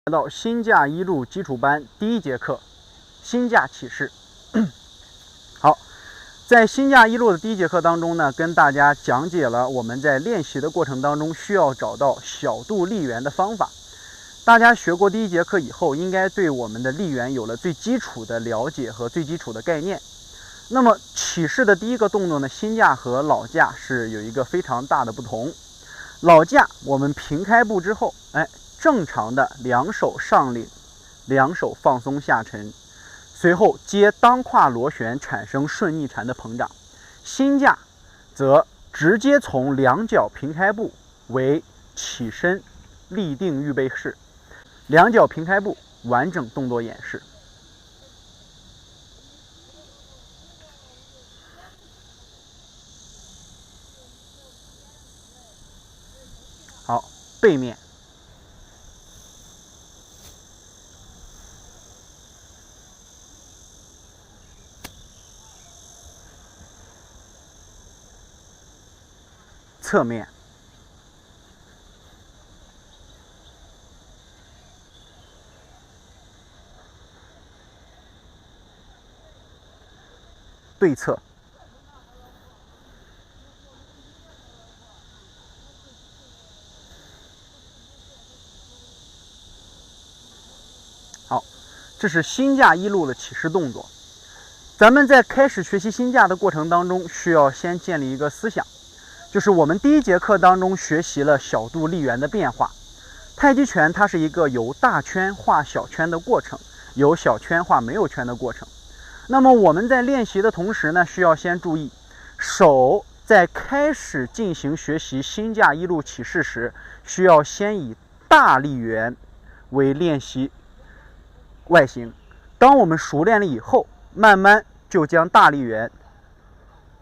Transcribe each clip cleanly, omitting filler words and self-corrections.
来到新架一路基础班第一节课，新架起势。好，在新架一路的第一节课当中呢，跟大家讲解了我们在练习的过程当中需要找到小度立圆的方法。大家学过第一节课以后，应该对我们的立圆有了最基础的了解和最基础的概念。那么起势的第一个动作呢，新架和老架是有一个非常大的不同。老架我们平开步之后，正常的两手上领，两手放松下沉，随后接当胯螺旋产生顺逆缠的膨胀。新架则直接从两脚平开步为起身立定预备式，两脚平开步完整动作演示。好，背面。侧面，对侧，好，这是新架一路的起势动作。咱们在开始学习新架的过程当中，需要先建立一个思想。就是我们第一节课当中学习了小度立圆的变化。太极拳它是一个由大圈画小圈的过程，由小圈画没有圈的过程。那么我们在练习的同时呢，需要先注意，手在开始进行学习新架一路起势时，需要先以大立圆为练习外形。当我们熟练了以后，慢慢就将大立圆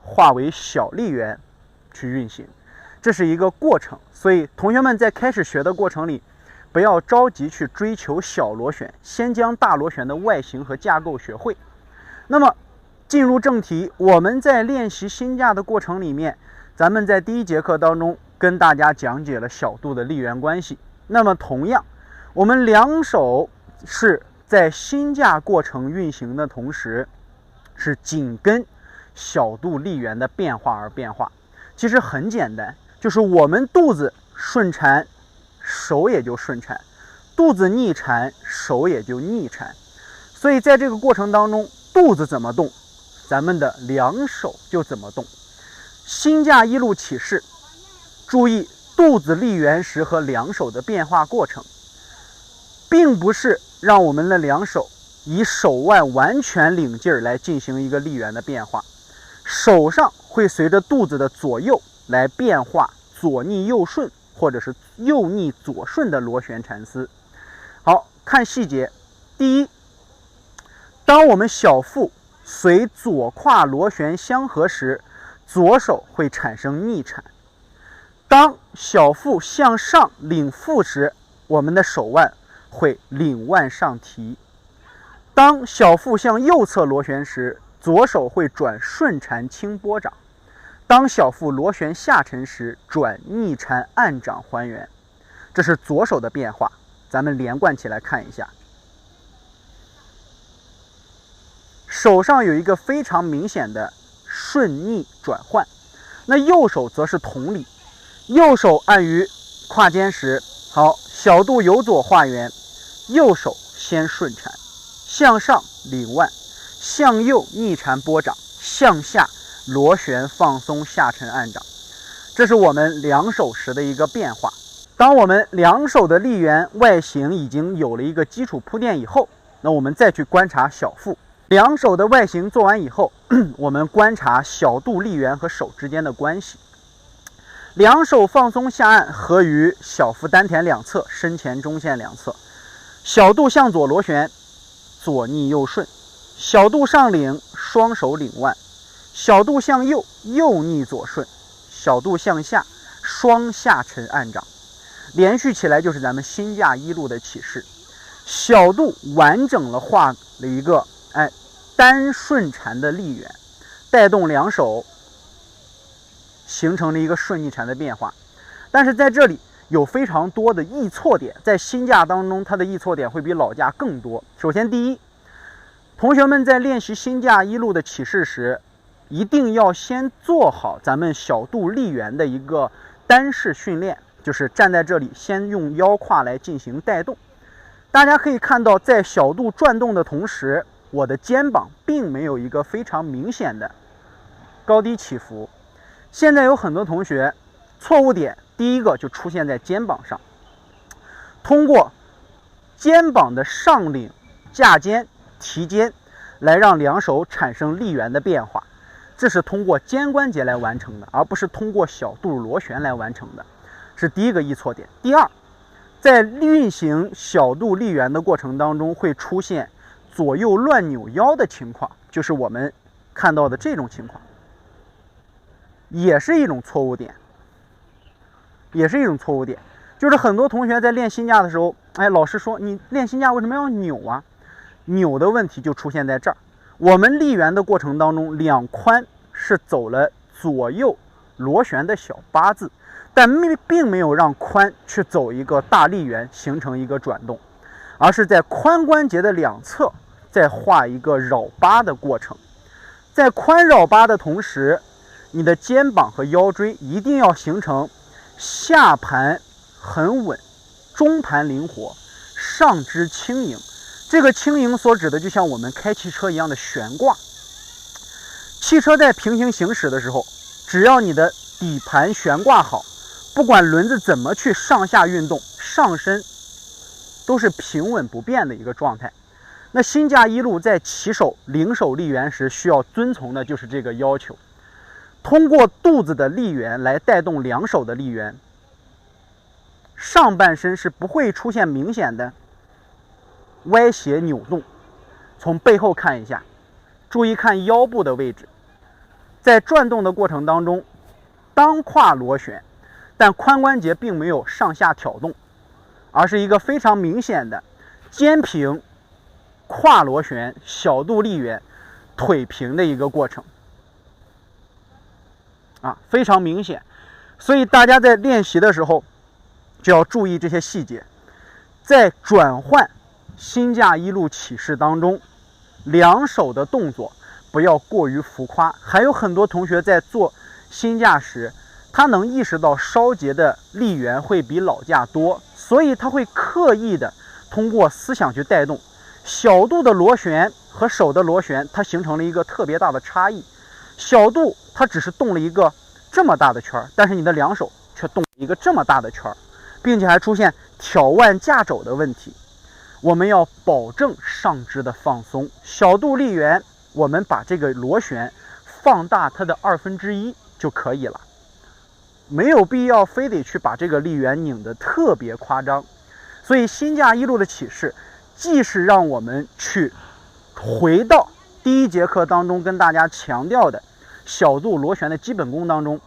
化为小立圆去运行，这是一个过程。所以同学们在开始学的过程里，不要着急去追求小螺旋，先将大螺旋的外形和架构学会。那么进入正题，我们在练习新架的过程里面，咱们在第一节课当中跟大家讲解了小度的立圆关系。那么同样，我们两手是在新架过程运行的同时，是紧跟小度立圆的变化而变化。其实很简单，就是我们肚子顺缠，手也就顺缠；肚子逆缠，手也就逆缠。所以在这个过程当中，肚子怎么动，咱们的两手就怎么动。新架一路起势，注意肚子立圆时和两手的变化过程，并不是让我们的两手以手腕完全领劲儿来进行一个立圆的变化。手上会随着肚子的左右来变化左逆右顺，或者是右逆左顺的螺旋缠丝。好，看细节。第一，当我们小腹随左胯螺旋相合时，左手会产生逆缠。当小腹向上领腹时，我们的手腕会领腕上提。当小腹向右侧螺旋时，左手会转顺缠轻拨掌。当小腹螺旋下沉时，转逆缠按掌还原。这是左手的变化，咱们连贯起来看一下。手上有一个非常明显的顺逆转换，那右手则是同理。右手按于胯间时，好，小度由左画圆，右手先顺缠，向上领腕，向右逆缠拨掌，向下螺旋放松下沉按掌。这是我们两手时的一个变化。当我们两手的立圆外形已经有了一个基础铺垫以后，那我们再去观察小腹。两手的外形做完以后，我们观察小度立圆和手之间的关系。两手放松下按，合于小腹丹田两侧，身前中线两侧。小度向左螺旋，左逆右顺；小度上领，双手领腕；小度向右，右逆左顺；小度向下，双下沉按掌。连续起来就是咱们新架一路的起势。小度完整了画了一个单顺缠的立圆，带动两手形成了一个顺逆缠的变化。但是在这里有非常多的易错点，在新架当中，它的易错点会比老架更多。首先，第一，同学们在练习新架一路的起势时，一定要先做好咱们小度立圆的一个单式训练，就是站在这里，先用腰胯来进行带动。大家可以看到，在小度转动的同时，我的肩膀并没有一个非常明显的高低起伏。现在有很多同学错误点，第一个就出现在肩膀上，通过肩膀的上领、架肩、提肩来让两手产生立圆的变化，这是通过肩关节来完成的，而不是通过小度螺旋来完成的，是第一个易错点。第二，在运行小度立圆的过程当中，会出现左右乱扭腰的情况，就是我们看到的这种情况，也是一种错误点，就是很多同学在练新架的时候，老师说你练新架为什么要扭啊？扭的问题就出现在这儿。我们立圆的过程当中，两髋是走了左右螺旋的小八字，但并没有让髋去走一个大立圆，形成一个转动，而是在髋关节的两侧再画一个绕八的过程。在髋绕八的同时，你的肩膀和腰椎一定要形成下盘很稳，中盘灵活，上肢轻盈。这个轻盈所指的就像我们开汽车一样的悬挂。汽车在平行行驶的时候，只要你的底盘悬挂好，不管轮子怎么去上下运动，上身都是平稳不变的一个状态。那新架一路在起手领手立圆时，需要遵从的就是这个要求，通过肚子的立圆来带动两手的立圆，上半身是不会出现明显的歪斜扭动。从背后看一下，注意看腰部的位置，在转动的过程当中，当胯螺旋，但髋关节并没有上下挑动，而是一个非常明显的肩平、胯螺旋、小度立圆、腿平的一个过程非常明显。所以大家在练习的时候就要注意这些细节。在转换新架一路起势当中，两手的动作不要过于浮夸。还有很多同学在做新架时，他能意识到稍节的立圆会比老架多，所以他会刻意的通过思想去带动。小度的螺旋和手的螺旋，它形成了一个特别大的差异。小度它只是动了一个这么大的圈，但是你的两手却动了一个这么大的圈，并且还出现挑腕架肘的问题。我们要保证上肢的放松。小度立圆，我们把这个螺旋放大它的1/2就可以了，没有必要非得去把这个立圆拧得特别夸张。所以新架一路的起势，既是让我们去回到第一节课当中跟大家强调的小度螺旋的基本功当中，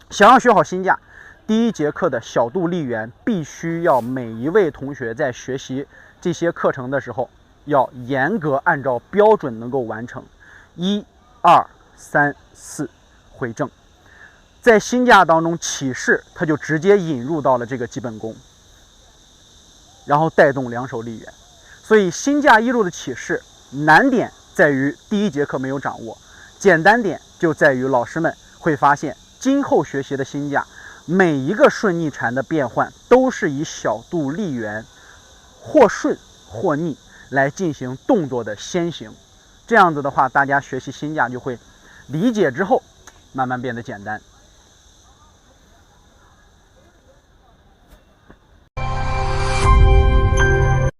想要学好新架，第一节课的小度立圆必须要每一位同学在学习这些课程的时候，要严格按照标准能够完成1、2、3、4回正。在新架当中起势，它就直接引入到了这个基本功，然后带动两手立圆。所以新架一路的起势难点在于第一节课没有掌握，简单点就在于老师们会发现今后学习的新架每一个顺逆禅的变换都是以小度立圆或顺或逆来进行动作的先行。这样子的话，大家学习新架就会理解之后慢慢变得简单。